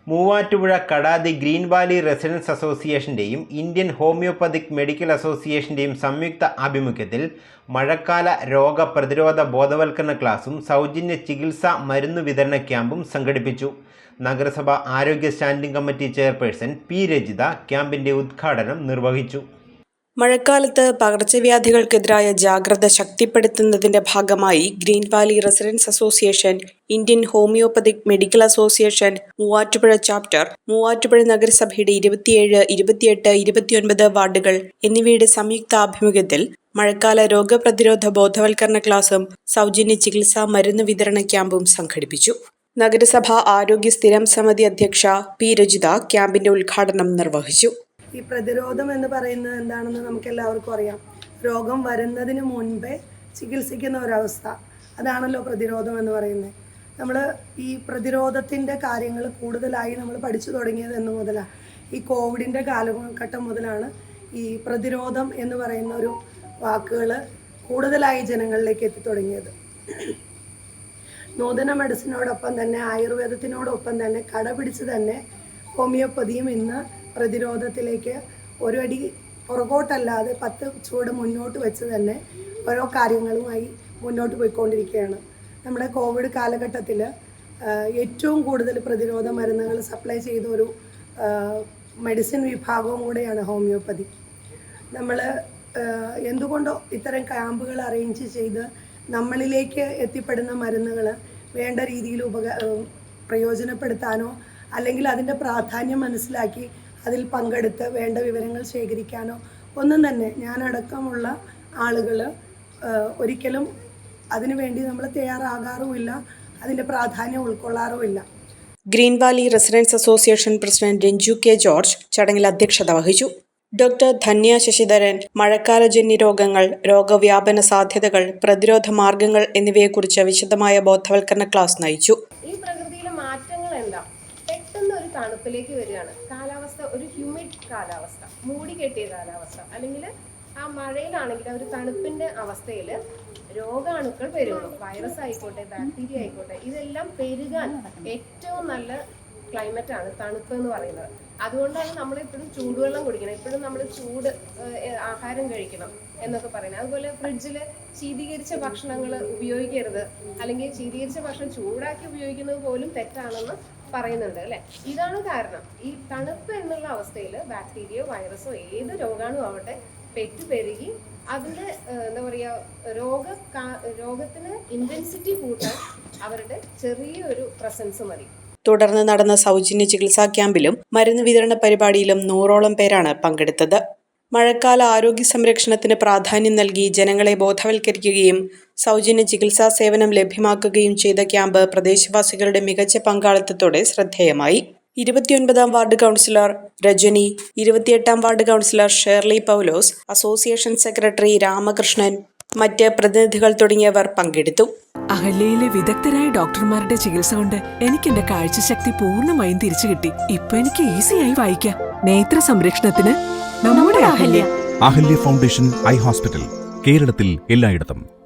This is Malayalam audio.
Muvattupuzha Kadathi green valley residence അസോസിയേഷൻ്റെയും ഇന്ത്യൻ ഹോമിയോപ്പതിക് മെഡിക്കൽ അസോസിയേഷൻ്റെയും സംയുക്ത ആഭിമുഖ്യത്തിൽ മഴക്കാല രോഗപ്രതിരോധ ബോധവൽക്കരണ ക്ലാസും സൗജന്യ ചികിത്സാ മരുന്ന് വിതരണ ക്യാമ്പും സംഘടിപ്പിച്ചു. നഗരസഭ ആരോഗ്യ standing committee chairperson P. Rajitha ക്യാമ്പിൻ്റെ ഉദ്ഘാടനം നിർവഹിച്ചു. മഴക്കാലത്ത് പകർച്ചവ്യാധികൾക്കെതിരായ ജാഗ്രത ശക്തിപ്പെടുത്തുന്നതിന്റെ ഭാഗമായി green valley residence association, Indian homeopathic medical association Muvattupuzha chapter, Muvattupuzha നഗരസഭയുടെ 27, 28, 29 വാർഡുകൾ എന്നിവയുടെ സംയുക്ത ആഭിമുഖ്യത്തിൽ മഴക്കാല രോഗപ്രതിരോധ ബോധവൽക്കരണ ക്ലാസും സൗജന്യ ചികിത്സാ മരുന്ന് വിതരണ ക്യാമ്പും സംഘടിപ്പിച്ചു. നഗരസഭ ആരോഗ്യ സ്ഥിരം സമിതി അധ്യക്ഷ പി. രജിത ക്യാമ്പിന്റെ ഉദ്ഘാടനം നിർവഹിച്ചു. ഈ പ്രതിരോധം എന്ന് പറയുന്നത് എന്താണെന്ന് നമുക്ക് എല്ലാവർക്കും അറിയാം. രോഗം വരുന്നതിന് മുൻപേ ചികിത്സിക്കുന്ന ഒരവസ്ഥ, അതാണല്ലോ പ്രതിരോധം എന്ന് പറയുന്നത്. നമ്മൾ ഈ പ്രതിരോധത്തിൻ്റെ കാര്യങ്ങൾ കൂടുതലായി നമ്മൾ പഠിച്ചു തുടങ്ങിയത് എന്ന് മുതലാണ്, ഈ കോവിഡിൻ്റെ കാലഘട്ടം മുതലാണ് ഈ പ്രതിരോധം എന്ന് പറയുന്ന ഒരു വാക്കുകൾ കൂടുതലായി ജനങ്ങളിലേക്ക് എത്തിത്തുടങ്ങിയത്. നൂതന മെഡിസിനോടൊപ്പം തന്നെ ആയുർവേദത്തിനോടൊപ്പം തന്നെ കടപിടിച്ച് തന്നെ ഹോമിയോപ്പതിയും ഇന്ന് പ്രതിരോധത്തിലേക്ക് ഒരു അടി പുറകോട്ടല്ലാതെ 10 ചുവട് മുന്നോട്ട് വെച്ച് തന്നെ ഓരോ കാര്യങ്ങളുമായി മുന്നോട്ട് പോയിക്കൊണ്ടിരിക്കുകയാണ്. നമ്മുടെ കോവിഡ് കാലഘട്ടത്തിൽ ഏറ്റവും കൂടുതൽ പ്രതിരോധ മരുന്നുകൾ സപ്ലൈ ചെയ്ത ഒരു മെഡിസിൻ വിഭാഗവും കൂടെയാണ് ഹോമിയോപ്പതി. നമ്മൾ എന്തുകൊണ്ടോ ഇത്തരം ക്യാമ്പുകൾ അറേഞ്ച് ചെയ്ത് നമ്മളിലേക്ക് എത്തിപ്പെടുന്ന മരുന്നുകൾ വേണ്ട രീതിയിൽ പ്രയോജനപ്പെടുത്താനോ അല്ലെങ്കിൽ അതിൻ്റെ പ്രാധാന്യം മനസ്സിലാക്കി അതിൽ പങ്കെടുത്ത് വേണ്ട വിവരങ്ങൾ ശേഖരിക്കാനോ ഒന്നും തന്നെ ഞാനടക്കമുള്ള ആളുകൾ ഒരിക്കലും അതിനുവേണ്ടി നമ്മൾ തയ്യാറാകാറുമില്ല, അതിൻ്റെ പ്രാധാന്യം ഉൾക്കൊള്ളാറുമില്ല. Green valley residence association president Ranju K. George ചടങ്ങിൽ അധ്യക്ഷത വഹിച്ചു. ഡോക്ടർ ധന്യ ശശിധരൻ മഴക്കാലജന്യ രോഗങ്ങൾ, രോഗവ്യാപന സാധ്യതകൾ, പ്രതിരോധ മാർഗങ്ങൾ എന്നിവയെക്കുറിച്ച് വിശദമായ ബോധവൽക്കരണ ക്ലാസ് നയിച്ചു. പെട്ടെന്ന് തണുപ്പിലേക്ക് വരികയാണ്. കാലാവസ്ഥ ഒരു ഹ്യൂമിഡ് കാലാവസ്ഥ, മൂടിക്കെട്ടിയ കാലാവസ്ഥ, അല്ലെങ്കിൽ ആ മഴയിലാണെങ്കിൽ ഒരു തണുപ്പിന്റെ അവസ്ഥയിൽ രോഗാണുക്കൾ പെരുകും. വൈറസ് ആയിക്കോട്ടെ, ബാക്ടീരിയ ആയിക്കോട്ടെ, ഇതെല്ലാം പെരുകാൻ ഏറ്റവും നല്ല ക്ലൈമറ്റ് ആണ് തണുപ്പ് എന്ന് പറയുന്നത്. അതുകൊണ്ടാണ് നമ്മൾ എപ്പോഴും ചൂടുവെള്ളം കുടിക്കണം, എപ്പോഴും നമ്മൾ ചൂട് ആഹാരം കഴിക്കണം എന്നൊക്കെ പറയുന്നത്. അതുപോലെ ഫ്രിഡ്ജിൽ ശീതീകരിച്ച ഭക്ഷണങ്ങൾ ഉപയോഗിക്കരുത്, അല്ലെങ്കിൽ ശീതീകരിച്ച ഭക്ഷണം ചൂടാക്കി ഉപയോഗിക്കുന്നത് പോലും തെറ്റാണെന്ന് പറയുന്നുണ്ട് അല്ലേ. ഇതാണ് കാരണം. ഈ തണുപ്പ് എന്നുള്ള അവസ്ഥയിൽ ബാക്ടീരിയയോ വൈറസോ ഏത് രോഗാണു ആവട്ടെ പെരുകി അതിൻ്റെ എന്താ പറയുക രോഗത്തിന് ഇൻറ്റൻസിറ്റി കൂട്ടാൻ അവരുടെ ചെറിയൊരു പ്രസൻസ് മതി. തുടർന്ന് നടന്ന സൗജന്യ ചികിത്സാ ക്യാമ്പിലും മരുന്ന് വിതരണ പരിപാടിയിലും 100ഓളം പേരാണ് പങ്കെടുത്തത്. മഴക്കാല ആരോഗ്യ സംരക്ഷണത്തിന് പ്രാധാന്യം നൽകി ജനങ്ങളെ ബോധവൽക്കരിക്കുകയും സൗജന്യ ചികിത്സാ സേവനം ലഭ്യമാക്കുകയും ചെയ്ത ക്യാമ്പ് പ്രദേശവാസികളുടെ മികച്ച പങ്കാളിത്തത്തോടെ ശ്രദ്ധേയമായി. 29-ാം വാർഡ് കൗൺസിലർ രജനി, 28-ാം ward councillor Shirley Paulose, association secretary Ramakrishnan, മറ്റ് പ്രതിനിധികൾ തുടങ്ങിയവർ പങ്കെടുത്തു. അഹല്യയിലെ വിദഗ്ധരായ ഡോക്ടർമാരുടെ ചികിത്സ കൊണ്ട് എനിക്ക് എന്റെ കാഴ്ചശക്തി പൂർണ്ണമായും തിരിച്ചു കിട്ടി. ഇപ്പൊ എനിക്ക് ഈസിയായി വായിക്കാം. നേത്ര സംരക്ഷണത്തിന് നമ്മുടെ Ahalya. Ahalya foundation eye hospital, കേരളത്തിൽ എല്ലായിടത്തും.